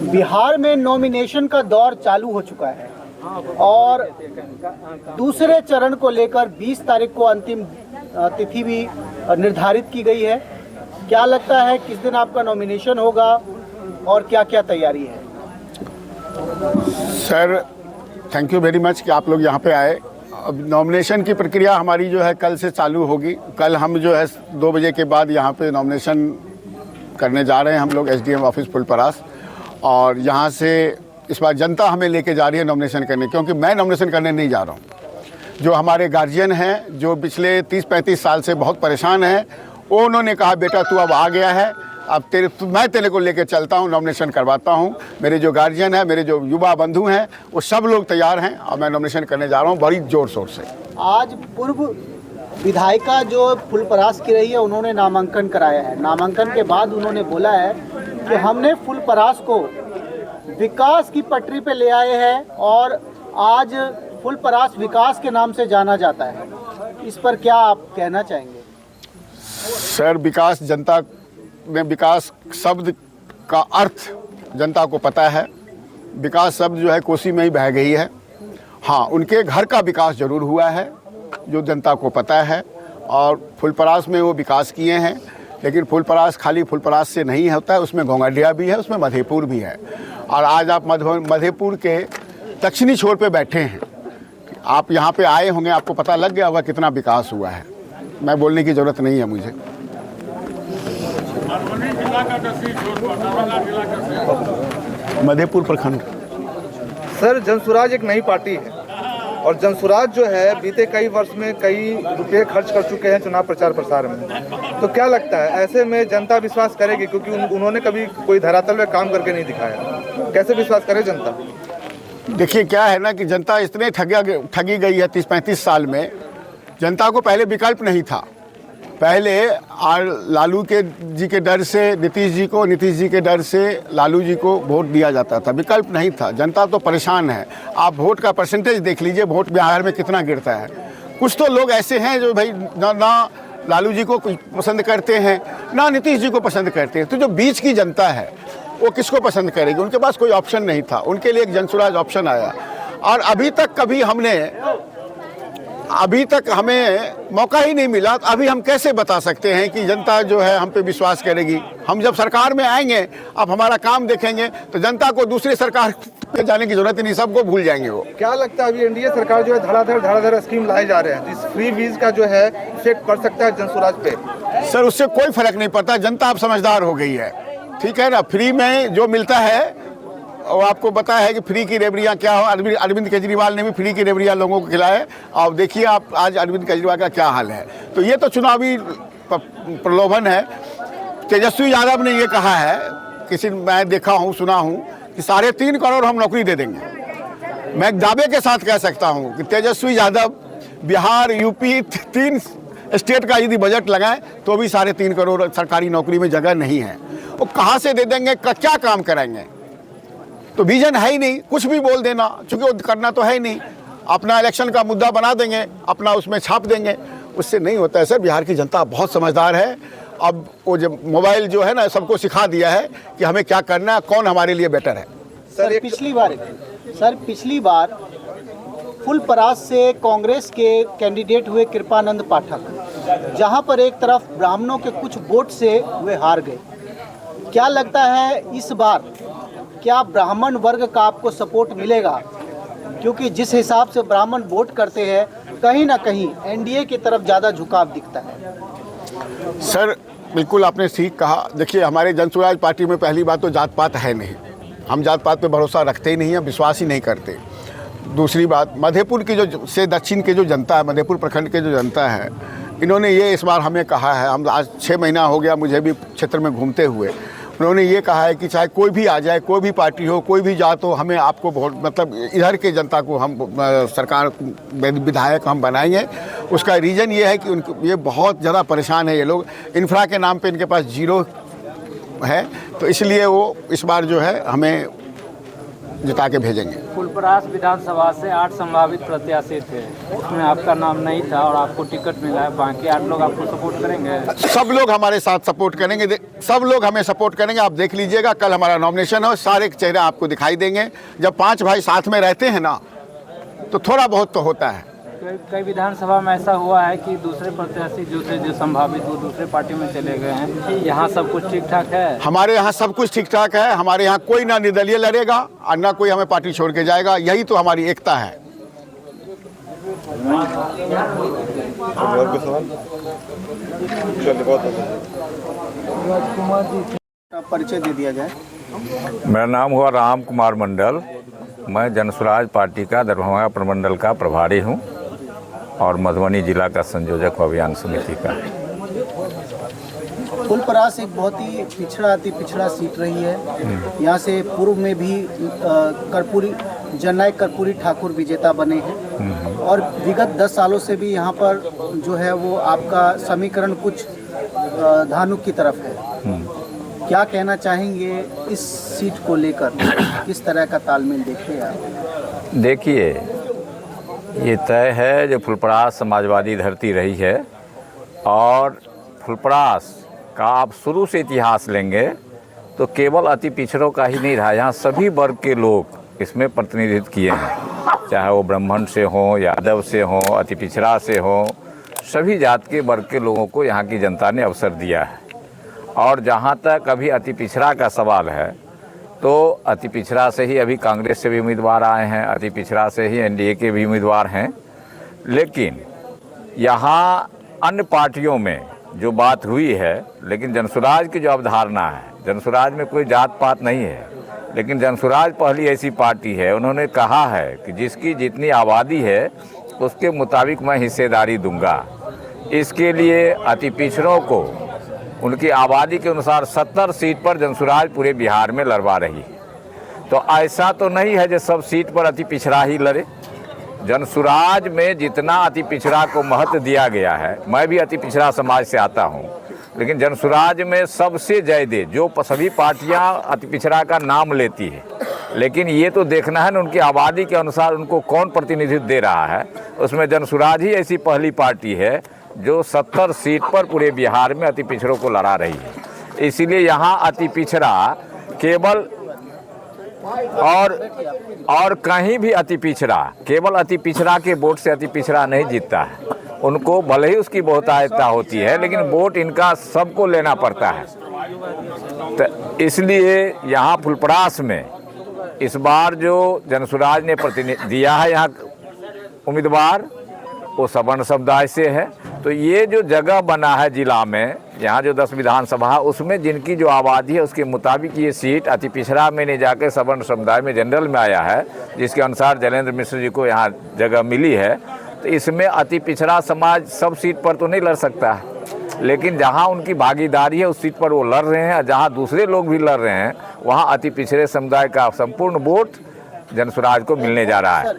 बिहार में नॉमिनेशन का दौर चालू हो चुका है और दूसरे चरण को लेकर 20 तारीख को अंतिम तिथि भी निर्धारित की गई है। क्या लगता है किस दिन आपका नॉमिनेशन होगा और क्या क्या तैयारी है? Sir, thank you very much कि आप लोग यहाँ पे आए। अब नॉमिनेशन की प्रक्रिया हमारी जो है कल से चालू होगी। कल हम जो है 2 बजे के बाद यहाँ पे नॉमिनेशन करने जा रहे हैं हम लोग एसडीएम ऑफिस फुलपरास, और यहाँ से इस बार जनता हमें लेके जा रही है नॉमिनेशन करने, क्योंकि मैं नॉमिनेशन करने नहीं जा रहा हूँ। जो हमारे गार्जियन हैं जो पिछले 30-35 साल से बहुत परेशान हैं, वो उन्होंने कहा बेटा तू अब आ गया है, अब मैं तेरे को लेके चलता हूँ, नॉमिनेशन करवाता हूँ। मेरे जो गार्जियन हैं, मेरे जो युवा बंधु हैं, वो सब लोग तैयार हैं और मैं नॉमिनेशन करने जा रहा हूँ बड़ी ज़ोर शोर से। आज पूर्व विधायिका जो फुलपरास की रही है, उन्होंने नामांकन कराया है। नामांकन के बाद उन्होंने बोला है कि हमने फुलपरास को विकास की पटरी पे ले आए हैं और आज फुलपरास विकास के नाम से जाना जाता है। इस पर क्या आप कहना चाहेंगे? सर, विकास जनता में, विकास शब्द का अर्थ जनता को पता है। विकास शब्द जो है कोसी में ही बह गई है। हाँ, उनके घर का विकास जरूर हुआ है जो जनता को पता है, और फुलपरास में वो विकास किए हैं। लेकिन फुलपरास खाली फुलपरास से नहीं होता है, उसमें घोंघडिया भी है, उसमें मधेपुर भी है। और आज आप मधेपुर के दक्षिणी छोर पे बैठे हैं, आप यहाँ पे आए होंगे, आपको पता लग गया होगा कितना विकास हुआ है। मैं बोलने की ज़रूरत नहीं है मुझे। मधेपुर प्रखंड। सर, जनसुराज एक नई पार्टी है और जनसुराज जो है बीते कई वर्ष में कई रुपए खर्च कर चुके हैं चुनाव प्रचार प्रसार में। तो क्या लगता है ऐसे में जनता विश्वास करेगी? क्योंकि उन्होंने कभी कोई धरातल में काम करके नहीं दिखाया, कैसे विश्वास करे जनता? देखिए क्या है ना कि जनता इतने ठगी गई है 30-35 साल में। जनता को पहले विकल्प नहीं था। पहले लालू जी के डर से नीतीश जी के डर से लालू जी को वोट दिया जाता था, विकल्प नहीं था। जनता तो परेशान है। आप वोट का परसेंटेज देख लीजिए, वोट बिहार में कितना गिरता है। कुछ तो लोग ऐसे हैं जो भाई ना लालू जी को पसंद करते हैं ना नीतीश जी को पसंद करते हैं। तो जो बीच की जनता है वो किसको पसंद करेगी? उनके पास कोई ऑप्शन नहीं था, उनके लिए एक जनसुराज ऑप्शन आया। और अभी तक हमें मौका ही नहीं मिला। तो अभी हम कैसे बता सकते हैं कि जनता जो है हम पे विश्वास करेगी? हम जब सरकार में आएंगे, अब हमारा काम देखेंगे, तो जनता को दूसरी सरकार पे जाने की जरूरत ही नहीं, सबको भूल जाएंगे वो। क्या लगता है अभी एनडीए सरकार जो है धड़ाधड़ स्कीम लाए जा रहे हैं, इस फ्री वीज का जो है इफेक्ट पड़ सकता है जनसुराज पे? सर, उससे कोई फर्क नहीं पड़ता। जनता अब समझदार हो गई है, ठीक है ना। फ्री में जो मिलता है और आपको पता है कि फ्री की रेवड़ियाँ क्या हो। अरविंद केजरीवाल ने भी फ्री की रेवड़ियाँ लोगों को खिलाए, और देखिए आप आज अरविंद केजरीवाल का क्या हाल है। तो ये तो चुनावी प्रलोभन है। तेजस्वी यादव ने ये कहा है, मैं देखा हूँ, सुना हूँ कि 3.5 करोड़ हम नौकरी दे देंगे। मैं दावे के साथ कह सकता हूँ कि तेजस्वी यादव बिहार, यूपी 3 स्टेट का यदि बजट लगाए तो भी 3.5 करोड़ सरकारी नौकरी में जगह नहीं है। वो कहाँ से दे देंगे, क्या काम कराएंगे? तो विजन है ही नहीं, कुछ भी बोल देना, चूंकि वो करना तो है ही नहीं। अपना इलेक्शन का मुद्दा बना देंगे, अपना उसमें छाप देंगे, उससे नहीं होता है। सर, बिहार की जनता बहुत समझदार है। अब वो जो मोबाइल जो है ना, सबको सिखा दिया है कि हमें क्या करना है, कौन हमारे लिए बेटर है। सर, पिछली बार फुलपरास से कांग्रेस के कैंडिडेट हुए कृपानंद पाठक, जहां पर एक तरफ ब्राह्मणों के कुछ वोट से वे हार गए। क्या लगता है इस बार क्या ब्राह्मण वर्ग का आपको सपोर्ट मिलेगा? क्योंकि जिस हिसाब से ब्राह्मण वोट करते हैं, कहीं ना कहीं एनडीए की तरफ ज़्यादा झुकाव दिखता है। सर, बिल्कुल आपने ठीक कहा। देखिए, हमारे जनसुराज पार्टी में पहली बात तो जात पात है नहीं। हम जात पात पे भरोसा रखते ही नहीं हैं, विश्वास ही नहीं करते। दूसरी बात, मधेपुर की से दक्षिण के जो जनता है, मधेपुर प्रखंड के जो जनता है, इन्होंने ये इस बार हमें कहा है, हम आज 6 महीना हो गया मुझे भी क्षेत्र में घूमते हुए, उन्होंने ये कहा है कि चाहे कोई भी आ जाए, कोई भी पार्टी हो, कोई भी जात हो, हमें आपको बहुत मतलब इधर के जनता को हम सरकार विधायक हम बनाएंगे। उसका रीज़न ये है कि ये बहुत ज़्यादा परेशान है। ये लोग इंफ्रा के नाम पे इनके पास 0 है, तो इसलिए वो इस बार जो है हमें जिता के भेजेंगे। फुलपरास विधानसभा से 8 संभावित प्रत्याशी थे, उसमें आपका नाम नहीं था और आपको टिकट मिला है। बाकी 8 लोग आपको सपोर्ट करेंगे? सब लोग हमारे साथ सपोर्ट करेंगे, सब लोग हमें सपोर्ट करेंगे। आप देख लीजिएगा, कल हमारा नॉमिनेशन हो, सारे चेहरे आपको दिखाई देंगे। जब 5 भाई साथ में रहते हैं ना, तो थोड़ा बहुत तो होता है। कई विधानसभा में ऐसा हुआ है कि दूसरे प्रत्याशी जो थे, जो संभावित, वो दूसरे पार्टी में चले गए हैं। यहाँ सब कुछ ठीक ठाक है? हमारे यहाँ सब कुछ ठीक ठाक है। हमारे यहाँ कोई ना निर्दलीय लड़ेगा और ना कोई हमें पार्टी छोड़ के जाएगा। यही तो हमारी एकता है। और कोई सवाल? चलिए, बहुत परिचय दे दिया जाए। मेरा नाम हुआ राम कुमार मंडल। मैं जनसुराज पार्टी का दरभंगा प्रमंडल का प्रभारी हूँ और मधुबनी जिला का संयोजक अभियान समिति का। फुलपरास एक बहुत ही पिछड़ा अति पिछड़ा सीट रही है। यहाँ से पूर्व में भी कर्पूरी जननायक कर्पूरी ठाकुर विजेता बने हैं और विगत 10 सालों से भी यहाँ पर जो है वो आपका समीकरण कुछ धानुक की तरफ है। क्या कहना चाहेंगे इस सीट को लेकर? किस तरह का तालमेल देखते हैं आप? देखिए, ये तय है जो फुलपरास समाजवादी धरती रही है और फुलपरास का आप शुरू से इतिहास लेंगे तो केवल अति पिछड़ों का ही नहीं रहा। यहाँ सभी वर्ग के लोग इसमें प्रतिनिधित्व किए हैं, चाहे वो ब्राह्मण से हों, यादव से हों, अति पिछड़ा से हों। सभी जात के वर्ग के लोगों को यहाँ की जनता ने अवसर दिया है। और जहाँ तक अभी अति पिछड़ा का सवाल है, तो अति पिछड़ा से ही अभी कांग्रेस से भी उम्मीदवार आए हैं, अति पिछड़ा से ही एनडीए के भी उम्मीदवार हैं। लेकिन यहाँ अन्य पार्टियों में जो बात हुई है, लेकिन जनसुराज की जो अवधारणा है, जनसुराज में कोई जात पात नहीं है, लेकिन जनसुराज पहली ऐसी पार्टी है, उन्होंने कहा है कि जिसकी जितनी आबादी है उसके मुताबिक मैं हिस्सेदारी दूंगा। इसके लिए अति पिछड़ों को उनकी आबादी के अनुसार 70 सीट पर जनसुराज पूरे बिहार में लड़वा रही है। तो ऐसा तो नहीं है जो सब सीट पर अति पिछड़ा ही लड़े। जनसुराज में जितना अति पिछड़ा को महत्व दिया गया है, मैं भी अति पिछड़ा समाज से आता हूँ, लेकिन जनसुराज में सबसे ज़्यादा जो सभी पार्टियाँ अति पिछड़ा का नाम लेती है, लेकिन ये तो देखना है ना उनकी आबादी के अनुसार उनको कौन प्रतिनिधित्व दे रहा है। उसमें जनसुराज ही ऐसी पहली पार्टी है जो 70 सीट पर पूरे बिहार में अति पिछड़ों को लड़ा रही है। इसीलिए यहाँ अति पिछड़ा केवल और कहीं भी अति पिछड़ा केवल अति पिछड़ा के वोट से अति पिछड़ा नहीं जीतता है। उनको भले ही उसकी बहुतायता होती है, लेकिन वोट इनका सबको लेना पड़ता है। तो इसलिए यहाँ फुलपरास में इस बार जो जनसुराज ने प्रतिनिधित्व दिया है यहाँ उम्मीदवार, वो सवर्ण समुदाय से है। तो ये जो जगह बना है जिला में, यहाँ जो 10 विधानसभा, उसमें जिनकी जो आबादी है उसके मुताबिक ये सीट अति पिछड़ा में नहीं जाकर सवर्ण समुदाय में जनरल में आया है, जिसके अनुसार जलेंद्र मिश्र जी को यहाँ जगह मिली है। तो इसमें अति पिछड़ा समाज सब सीट पर तो नहीं लड़ सकता है, लेकिन जहाँ उनकी भागीदारी है उस सीट पर वो लड़ रहे हैं। जहाँ दूसरे लोग भी लड़ रहे हैं, वहाँ अति पिछड़े समुदाय का संपूर्ण वोट जनसुराज को मिलने जा रहा है।